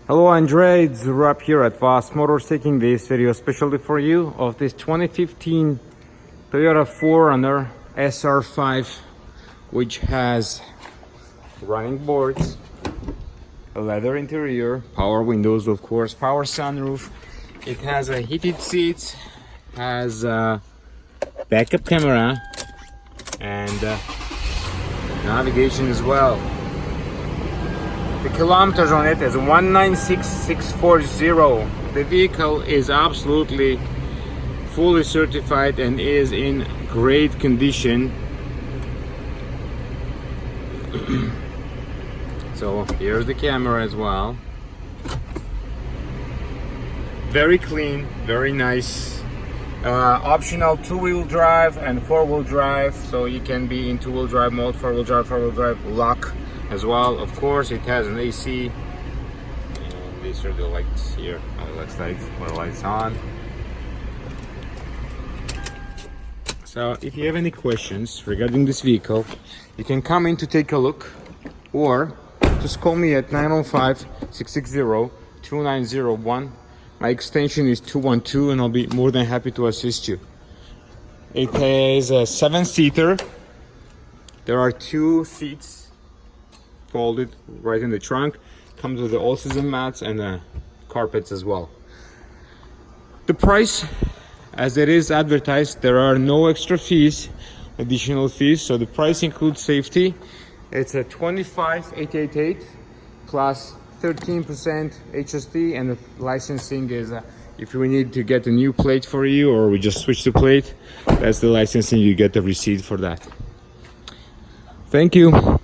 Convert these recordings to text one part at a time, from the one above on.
Hello Andre, it's Rob here at Vos Motors, taking this video especially for you of this 2015 Toyota 4Runner SR5, which has running boards, a leather interior, power windows of course, power sunroof. It has a heated seats, has a backup camera and navigation as well. The kilometers on it is 196,640. The vehicle is absolutely fully certified and is in great condition. So here's the camera as well. Very clean, very nice. Optional two-wheel drive and four-wheel drive, so you can be in two-wheel drive mode, four-wheel drive lock as well. Of course it has an AC, and these are the lights here. Lights on. So if you have any questions regarding this vehicle, you can come in to take a look, or just call me at 905-660-2901. My extension is 212 and I'll be more than happy to assist you. It is a 7-seater. There are 2 seats folded right in the trunk. Comes with the all-season mats and carpets as well. The price, as it is advertised, there are no extra fees, additional fees, so the price includes safety. It's a 25,888 plus 13% HST, and the licensing is if we need to get a new plate for you or we just switch the plate, that's the licensing. You get the receipt for that. Thank you.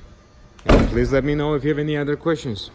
And please let me know if you have any other questions.